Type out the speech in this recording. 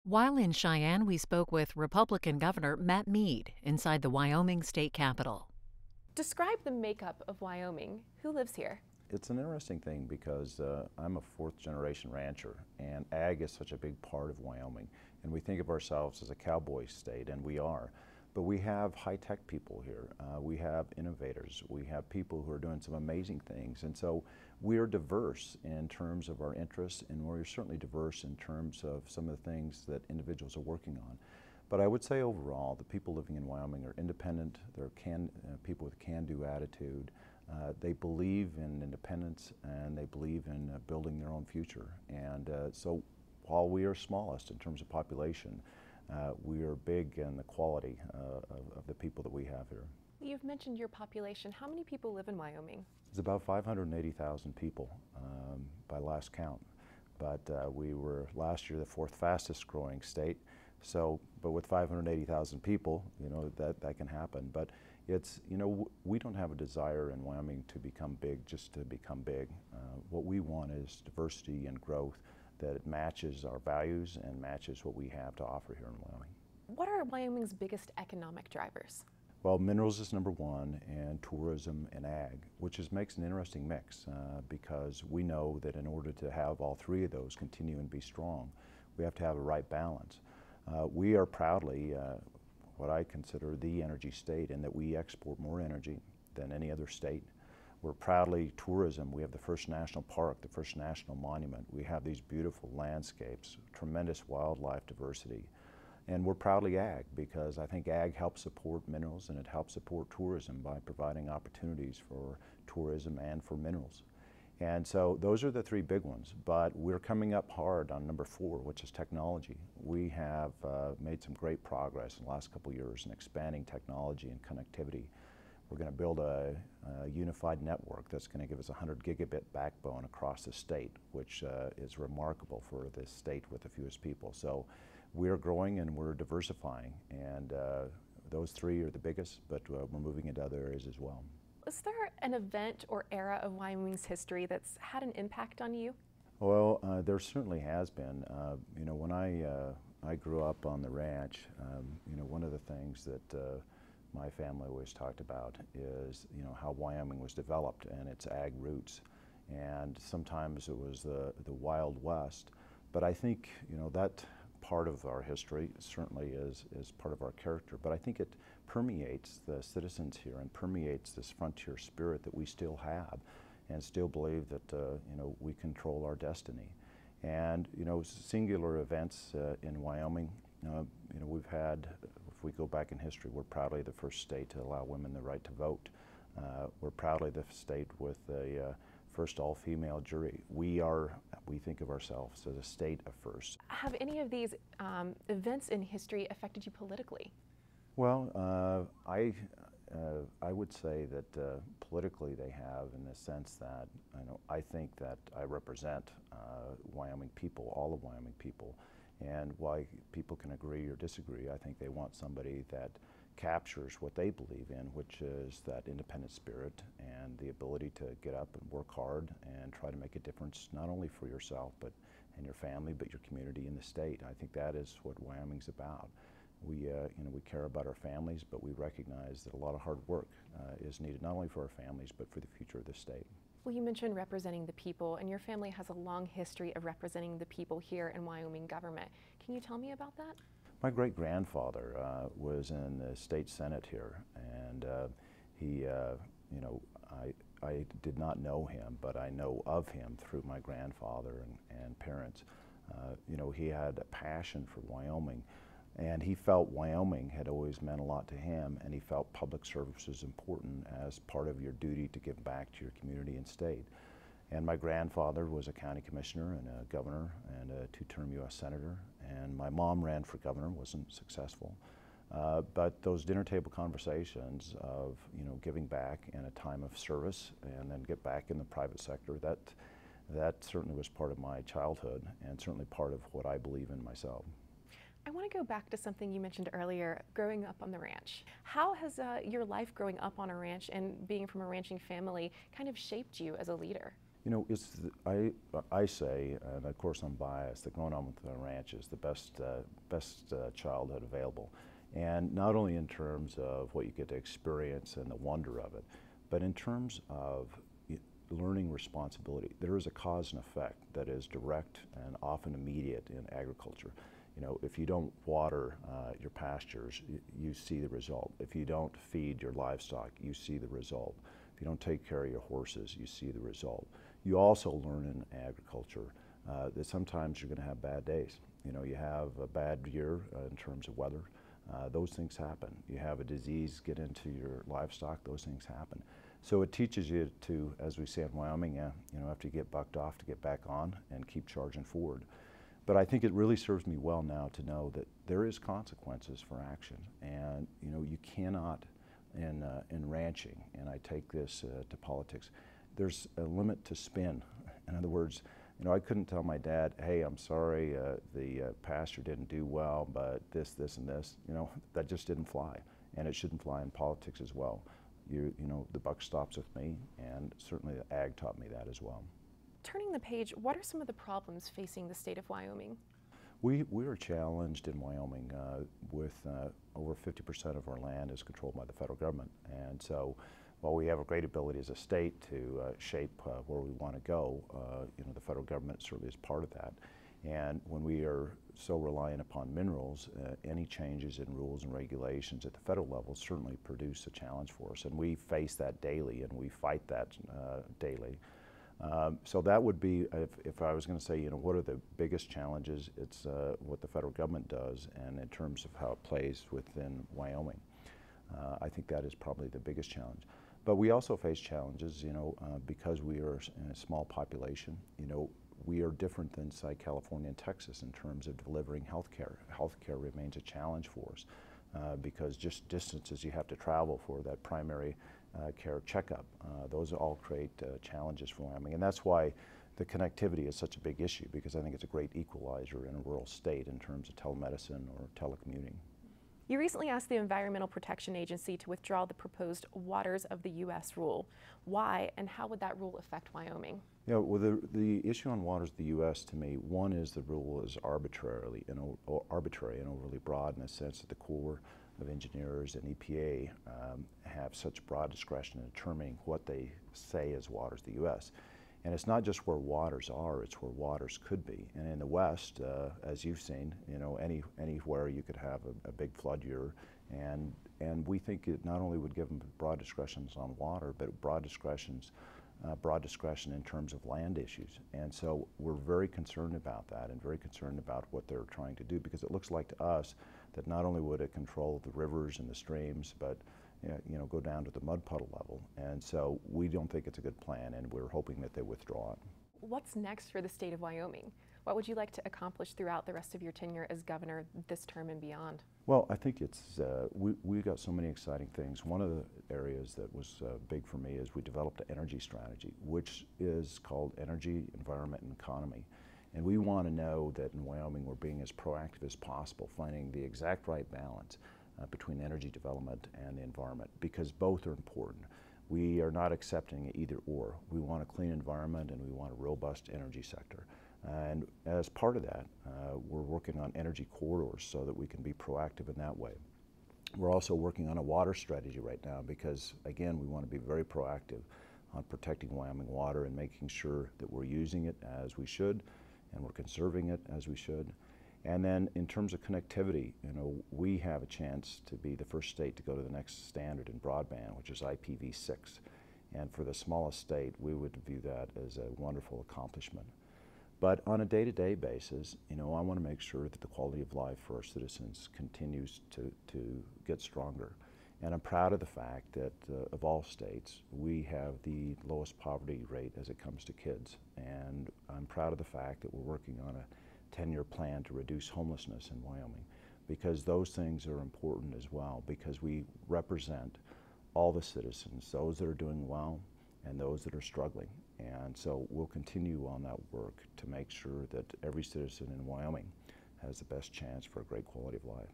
While in Cheyenne, we spoke with Republican Governor Matt Mead inside the Wyoming state capitol. Describe the makeup of Wyoming. Who lives here? It's an interesting thing because I'm a fourth generation rancher, and ag is such a big part of Wyoming. And we think of ourselves as a cowboy state, and we are. But we have high-tech people here. We have innovators. We have people who are doing some amazing things. And so we are diverse in terms of our interests, and we're certainly diverse in terms of some of the things that individuals are working on. But I would say overall, the people living in Wyoming are independent. They're people with can-do attitude. They believe in independence, and they believe in building their own future. And so while we are smallest in terms of population, we are big in the quality of the people that we have here. You've mentioned your population. How many people live in Wyoming? It's about 580,000 people by last count. But we were last year the fourth fastest growing state. So, but with 580,000 people, you know, that can happen. But it's, you know, we don't have a desire in Wyoming to become big just to become big. What we want is diversity and growth that matches our values and matches what we have to offer here in Wyoming. What are Wyoming's biggest economic drivers? Well, minerals is number one, and tourism and ag, which makes an interesting mix because we know that in order to have all three of those continue and be strong, we have to have a right balance. We are proudly what I consider the energy state in that we export more energy than any other state. We're proudly tourism. We have the first national park, the first national monument. We have these beautiful landscapes, tremendous wildlife diversity. And we're proudly ag because I think ag helps support minerals and it helps support tourism by providing opportunities for tourism and for minerals. And so those are the three big ones, but we're coming up hard on number four, which is technology. We have made some great progress in the last couple of years in expanding technology and connectivity. We're going to build a unified network that's going to give us a 100 gigabit backbone across the state, which is remarkable for this state with the fewest people. So we're growing and we're diversifying, and those three are the biggest, but we're moving into other areas as well. Is there an event or era of Wyoming's history that's had an impact on you? Well, there certainly has been. You know, when I grew up on the ranch, you know, one of the things that my family always talked about is, you know, how Wyoming was developed and its ag roots. And sometimes it was the Wild West. But I think, you know, that part of our history certainly is part of our character. But I think it permeates the citizens here and permeates this frontier spirit that we still have and still believe that, you know, we control our destiny. And, you know, singular events in Wyoming, you know, we've had, if we go back in history, we're proudly the first state to allow women the right to vote. We're proudly the state with the first all-female jury. We think of ourselves as a state of first. Have any of these events in history affected you politically? Well, I would say that politically they have, in the sense that, you know, I think that I represent Wyoming people, all of Wyoming people. And while people can agree or disagree, I think they want somebody that captures what they believe in, which is that independent spirit and the ability to get up and work hard and try to make a difference, not only for yourself and your family, but your community and the state. I think that is what Wyoming's about. We, you know, we care about our families, but we recognize that a lot of hard work is needed, not only for our families, but for the future of the state. Well, you mentioned representing the people, and your family has a long history of representing the people here in Wyoming government. Can you tell me about that? My great-grandfather was in the state senate here, and he, you know, I did not know him, but I know of him through my grandfather and parents. You know, he had a passion for Wyoming, and he felt Wyoming had always meant a lot to him, and he felt public service was important as part of your duty to give back to your community and state. And my grandfather was a county commissioner and a governor and a two-term U.S. senator, and my mom ran for governor, wasn't successful. But those dinner table conversations of, you know, giving back in a time of service and then get back in the private sector, that certainly was part of my childhood and certainly part of what I believe in myself. I want to go back to something you mentioned earlier, growing up on the ranch. How has your life growing up on a ranch and being from a ranching family kind of shaped you as a leader? You know, I say, and of course I'm biased, that going on with the ranch is the best childhood available. And not only in terms of what you get to experience and the wonder of it, but in terms of learning responsibility. There is a cause and effect that is direct and often immediate in agriculture. You know, if you don't water your pastures, you see the result. If you don't feed your livestock, you see the result. If you don't take care of your horses, you see the result. You also learn in agriculture that sometimes you're going to have bad days. You know, you have a bad year in terms of weather. Those things happen. You have a disease get into your livestock, those things happen. So it teaches you to, as we say in Wyoming, you know, after you get bucked off, to get back on and keep charging forward. But I think it really serves me well now to know that there is consequences for action, and you know, you cannot, in ranching, and I take this to politics, there's a limit to spin. In other words, you know, I couldn't tell my dad, hey, I'm sorry, the pasture didn't do well, but this, and this. You know, that just didn't fly, and it shouldn't fly in politics as well. You know, the buck stops with me, and certainly the ag taught me that as well. Turning the page, what are some of the problems facing the state of Wyoming? We are challenged in Wyoming with over 50% of our land is controlled by the federal government, and so while we have a great ability as a state to shape where we want to go, you know, the federal government certainly is part of that. And when we are so reliant upon minerals, any changes in rules and regulations at the federal level certainly produce a challenge for us, and we face that daily, and we fight that daily. So that would be, if I was going to say, you know, what are the biggest challenges, it's what the federal government does, and in terms of how it plays within Wyoming. I think that is probably the biggest challenge. But we also face challenges, you know, because we are in a small population. You know, we are different than, say, California and Texas in terms of delivering health care. Health care remains a challenge for us because just distances you have to travel for that primary care checkup, those all create challenges for Wyoming. And that's why the connectivity is such a big issue, because I think it's a great equalizer in a rural state in terms of telemedicine or telecommuting. You recently asked the Environmental Protection Agency to withdraw the proposed Waters of the U.S. rule. Why, and how would that rule affect Wyoming? Yeah, well, the issue on waters of the U.S. to me, one is the rule is arbitrary and overly broad in the sense that the Corps of Engineers and EPA have such broad discretion in determining what they say is waters of the U.S. And it's not just where waters are, it's where waters could be. And in the West, as you've seen, you know, anywhere you could have a big flood year, and we think it not only would give them broad discretions on water, but broad discretion in terms of land issues. And so we're very concerned about that, and very concerned about what they're trying to do, because it looks like to us that not only would it control the rivers and the streams, but you know, go down to the mud puddle level. And so we don't think it's a good plan, and we're hoping that they withdraw it. What's next for the state of Wyoming? What would you like to accomplish throughout the rest of your tenure as governor this term and beyond? Well, I think it's, we got so many exciting things. One of the areas that was big for me is we developed an energy strategy, which is called Energy, Environment, and Economy. And we want to know that in Wyoming we're being as proactive as possible, finding the exact right balance between energy development and the environment, because both are important. We are not accepting either or. We want a clean environment, and we want a robust energy sector. And as part of that, we're working on energy corridors so that we can be proactive in that way. We're also working on a water strategy right now because, again, we want to be very proactive on protecting Wyoming water and making sure that we're using it as we should, and we're conserving it as we should. And then in terms of connectivity, you know, we have a chance to be the first state to go to the next standard in broadband, which is IPv6. And for the smallest state, we would view that as a wonderful accomplishment. But on a day-to-day basis, you know, I want to make sure that the quality of life for our citizens continues to get stronger. And I'm proud of the fact that of all states, we have the lowest poverty rate as it comes to kids. And I'm proud of the fact that we're working on a 10-year plan to reduce homelessness in Wyoming, because those things are important as well, because we represent all the citizens, those that are doing well and those that are struggling. And so we'll continue on that work to make sure that every citizen in Wyoming has the best chance for a great quality of life.